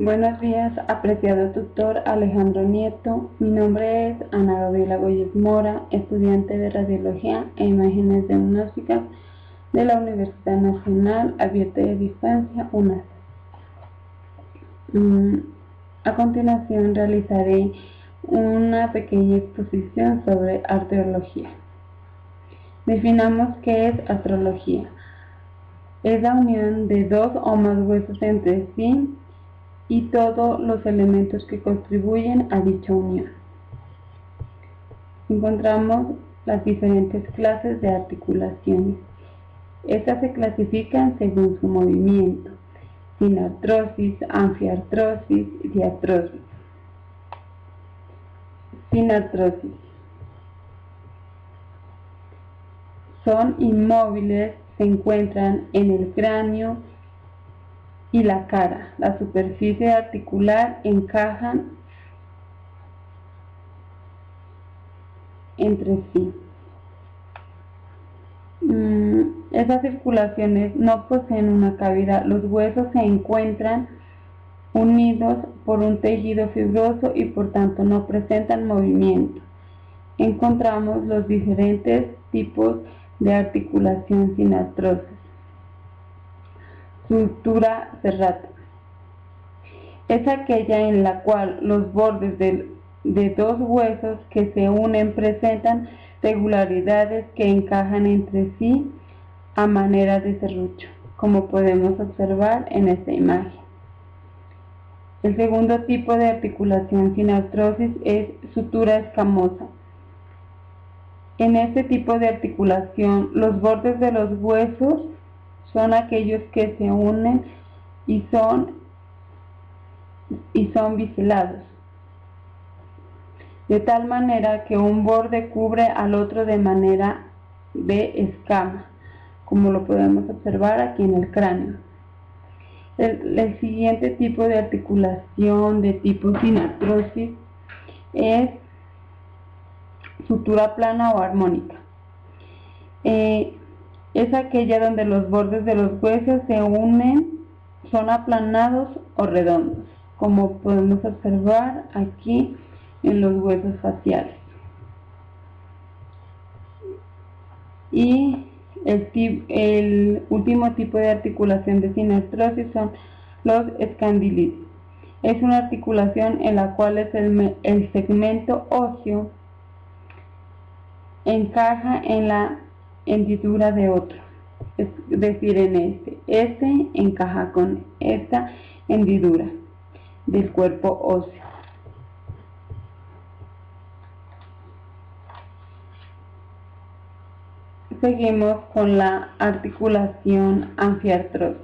Buenos días, apreciado tutor Alejandro Nieto. Mi nombre es Ana Gabriela Goyes Mora, estudiante de Radiología e Imágenes Diagnósticas de la Universidad Nacional Abierta y a Distancia, UNAD. A continuación realizaré una pequeña exposición sobre artrología. Definamos qué es artrología. Es la unión de dos o más huesos entre sí y todos los elementos que contribuyen a dicha unión. Encontramos las diferentes clases de articulaciones. Estas se clasifican según su movimiento: sinartrosis, anfiartrosis y diartrosis. Sinartrosis. Son inmóviles, se encuentran en el cráneo y la cara. La superficie articular encajan entre sí. Esas circulaciones no poseen una cavidad. Los huesos se encuentran unidos por un tejido fibroso y por tanto no presentan movimiento. Encontramos los diferentes tipos de articulación sinartrosis. Sutura serrata. Es aquella en la cual los bordes de dos huesos que se unen presentan regularidades que encajan entre sí a manera de serrucho, como podemos observar en esta imagen. El segundo tipo de articulación sinartrosis es sutura escamosa. En este tipo de articulación, los bordes de los huesos son aquellos que se unen y son biselados, de tal manera que un borde cubre al otro de manera de escama, como lo podemos observar aquí en el cráneo. El siguiente tipo de articulación de tipo sinartrosis es sutura plana o armónica. Es aquella donde los bordes de los huesos se unen, son aplanados o redondos, como podemos observar aquí en los huesos faciales. Y el último tipo de articulación de sinartrosis son los escandilitos. Es una articulación en la cual el segmento óseo encaja en la hendidura de otro, es decir, en este encaja con esta hendidura del cuerpo óseo. Seguimos con la articulación anfiartrosis.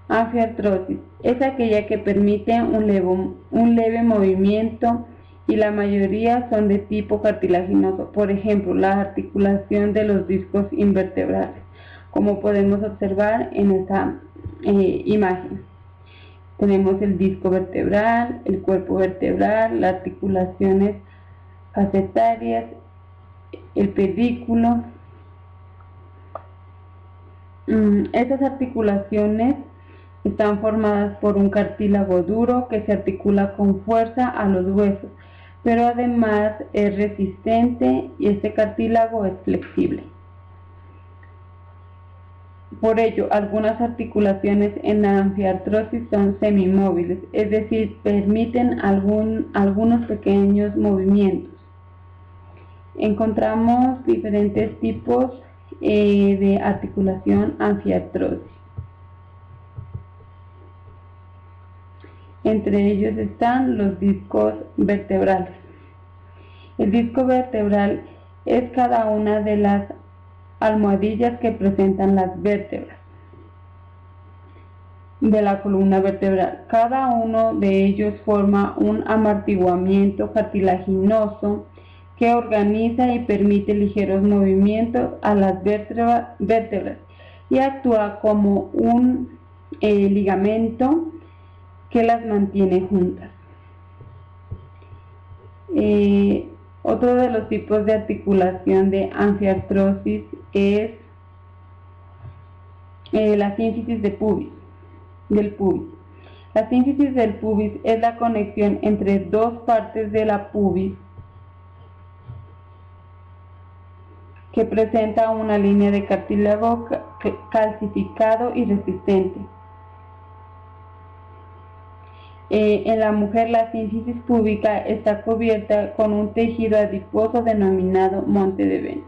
Anfiartrosis es aquella que permite un leve movimiento y la mayoría son de tipo cartilaginoso. Por ejemplo, la articulación de los discos invertebrales, como podemos observar en esta imagen. Tenemos el disco vertebral, el cuerpo vertebral, las articulaciones facetarias, el pedículo. Estas articulaciones están formadas por un cartílago duro que se articula con fuerza a los huesos, pero además es resistente y este cartílago es flexible. Por ello, algunas articulaciones en la anfiartrosis son semimóviles, es decir, permiten algunos pequeños movimientos. Encontramos diferentes tipos de articulación anfiartrosis. Entre ellos están los discos vertebrales. El disco vertebral es cada una de las almohadillas que presentan las vértebras de la columna vertebral. Cada uno de ellos forma un amortiguamiento cartilaginoso que organiza y permite ligeros movimientos a las vértebras y actúa como un ligamento que las mantiene juntas. Otro de los tipos de articulación de anfiartrosis es la sínfisis de pubis. del pubis. La sínfisis del pubis es la conexión entre dos partes de la pubis que presenta una línea de cartílago calcificado y resistente. En la mujer, la sínfisis púbica está cubierta con un tejido adiposo denominado monte de Venus.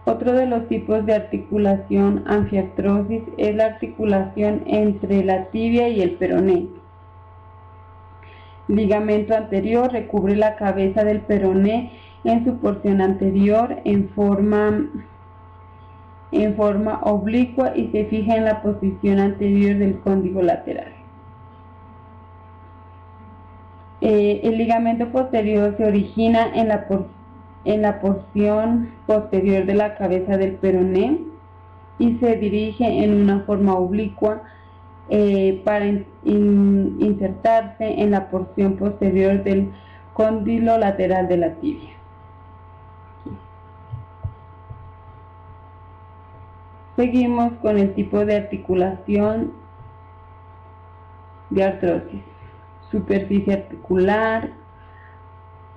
Otro de los tipos de articulación anfiartrosis es la articulación entre la tibia y el peroné. El ligamento anterior recubre la cabeza del peroné en su porción anterior en forma oblicua y se fija en la posición anterior del cóndilo lateral. El ligamento posterior se origina en la porción posterior de la cabeza del peroné y se dirige en una forma oblicua para insertarse en la porción posterior del cóndilo lateral de la tibia. Seguimos con el tipo de articulación de artrosis: superficie articular,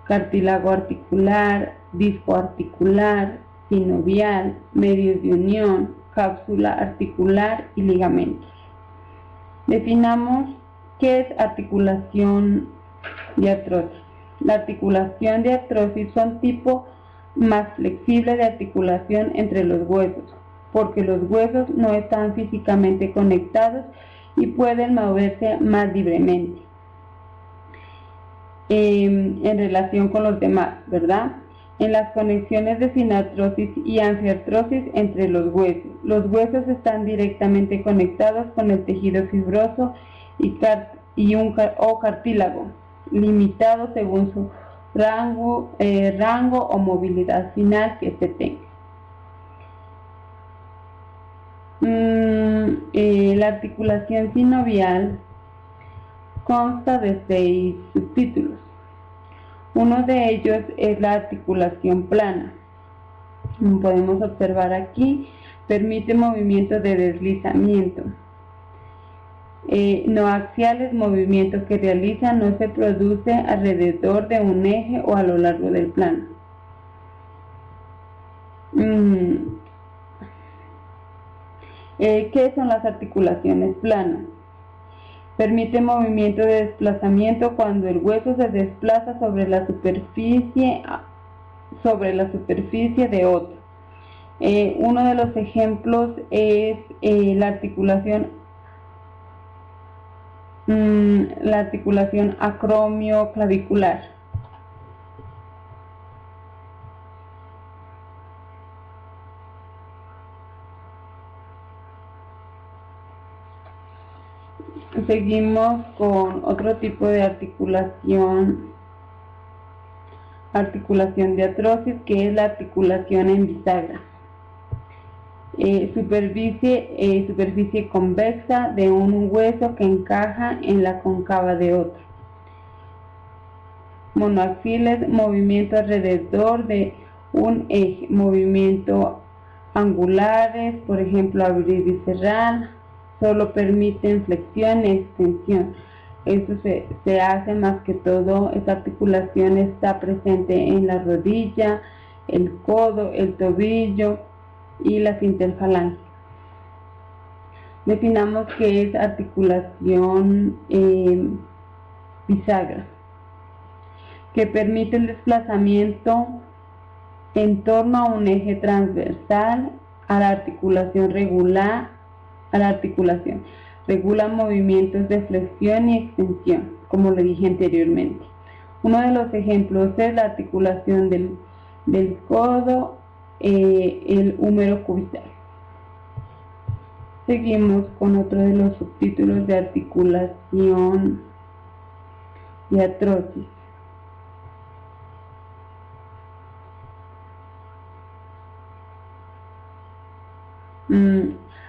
cartílago articular, disco articular, sinovial, medios de unión, cápsula articular y ligamentos. Definamos qué es articulación de artrosis. La articulación de artrosis son tipo más flexible de articulación entre los huesos, porque los huesos no están físicamente conectados y pueden moverse más libremente en relación con los demás, ¿verdad? En las conexiones de sinartrosis y anfiartrosis entre los huesos. Los huesos están directamente conectados con el tejido fibroso o cartílago, limitado según su rango o movilidad final que se tenga. La articulación sinovial consta de 6 subtítulos. Uno de ellos es la articulación plana. Como podemos observar aquí, permite movimiento de deslizamiento. No axiales, movimiento que realiza no se produce alrededor de un eje o a lo largo del plano. ¿Qué son las articulaciones planas? Permite movimiento de desplazamiento cuando el hueso se desplaza sobre la superficie de otro. Uno de los ejemplos es la articulación acromioclavicular. Seguimos con otro tipo de articulación de artrosis, que es la articulación en bisagra. Superficie convexa de un hueso que encaja en la cóncava de otro. Monoaxiales, movimiento alrededor de un eje. Movimiento angulares, por ejemplo, abrir y cerrar, solo permiten flexión y extensión. Esto se hace más que todo, esta articulación está presente en la rodilla, el codo, el tobillo y las interfalanges. Definamos qué es articulación bisagra, que permite el desplazamiento en torno a un eje transversal a la articulación regula movimientos de flexión y extensión, como le dije anteriormente. Uno de los ejemplos es la articulación del codo, el húmero cubital. Seguimos con otro de los subtítulos de articulación y artrosis.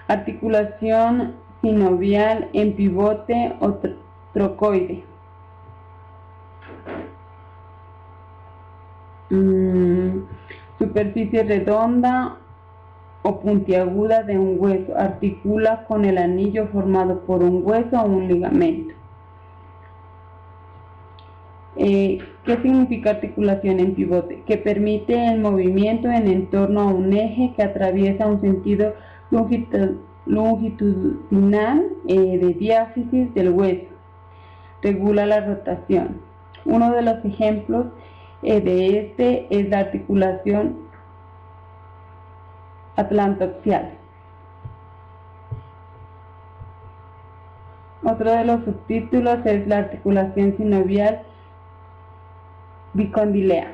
Articulación sinovial en pivote o trocoide. Superficie redonda o puntiaguda de un hueso. Articula con el anillo formado por un hueso o un ligamento. ¿Qué significa articulación en pivote? Que permite el movimiento en torno a un eje que atraviesa un sentido longitudinal de diáfisis del hueso. Regula la rotación. Uno de los ejemplos de este es la articulación atlantoaxial. Otro de los subtítulos es la articulación sinovial bicondilea.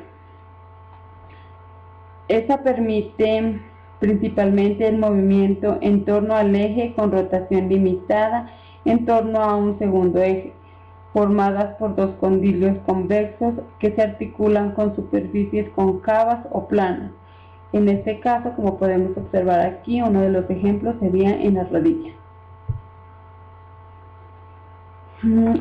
Esta permite principalmente el movimiento en torno al eje con rotación limitada en torno a un segundo eje, formadas por dos condilios convexos que se articulan con superficies cóncavas o planas. En este caso, como podemos observar aquí, uno de los ejemplos sería en las rodillas.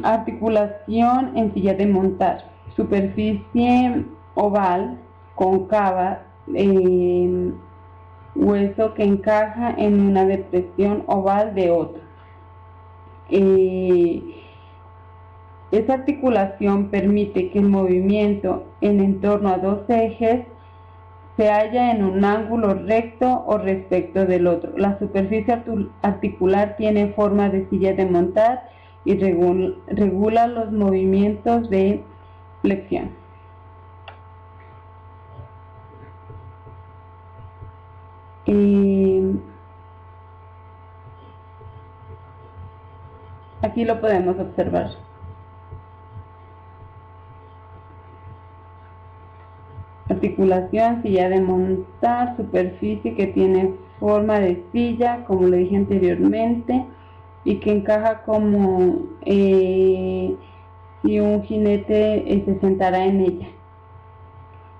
Articulación en silla de montar. Superficie oval, cóncava, hueso que encaja en una depresión oval de otro. Esta articulación permite que el movimiento en torno a dos ejes se halla en un ángulo recto o respecto del otro. La superficie articular tiene forma de silla de montar y regula los movimientos de flexión. Aquí lo podemos observar. Articulación, silla de montar, superficie que tiene forma de silla, como le dije anteriormente, y que encaja como si un jinete se sentara en ella.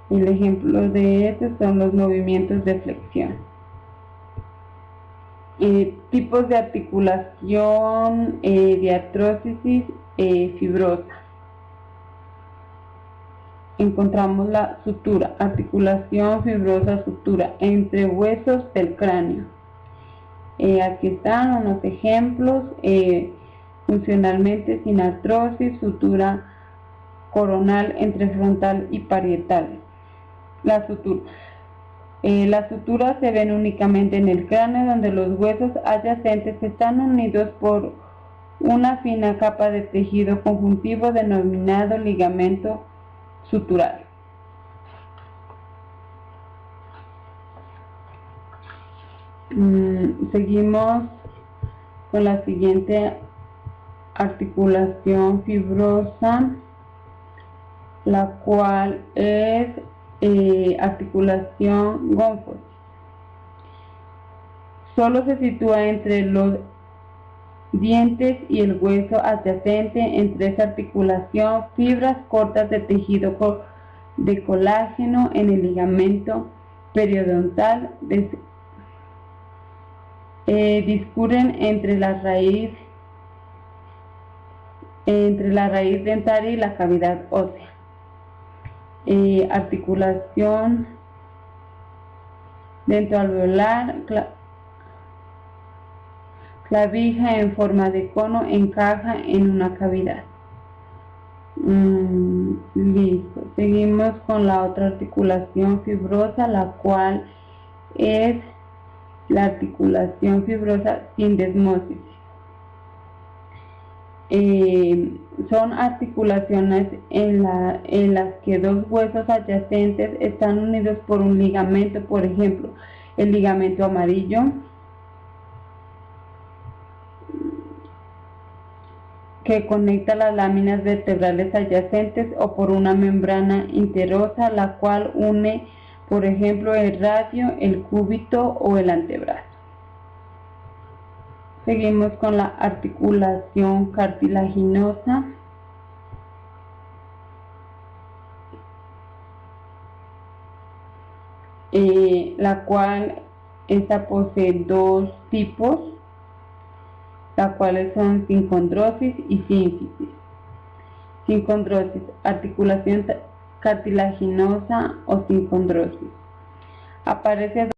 El ejemplo de estos son los movimientos de flexión. Tipos de articulación de artrosis fibrosa. Encontramos la sutura, articulación fibrosa sutura entre huesos del cráneo. Aquí están unos ejemplos. Funcionalmente sin artrosis, sutura coronal entre frontal y parietal. Las suturas se ven únicamente en el cráneo, donde los huesos adyacentes están unidos por una fina capa de tejido conjuntivo denominado ligamento sutural. Seguimos con la siguiente articulación fibrosa, la cual es articulación Gomford. Solo se sitúa entre los dientes y el hueso adyacente. Entre esa articulación, fibras cortas de tejido de colágeno en el ligamento periodontal discurren entre la raíz dentaria y la cavidad ósea. Articulación dentoalveolar, clavija en forma de cono encaja en una cavidad. Listo. Seguimos con la otra articulación fibrosa, la cual es la articulación fibrosa sin desmosis. Son articulaciones en las que dos huesos adyacentes están unidos por un ligamento, por ejemplo, el ligamento amarillo, que conecta las láminas vertebrales adyacentes, o por una membrana interosa, la cual une, por ejemplo, el radio, el cúbito o el antebrazo. Seguimos con la articulación cartilaginosa. La cual esta posee dos tipos, las cuales son sincondrosis y sínfisis. Sincondrosis, articulación cartilaginosa o sincondrosis. Aparece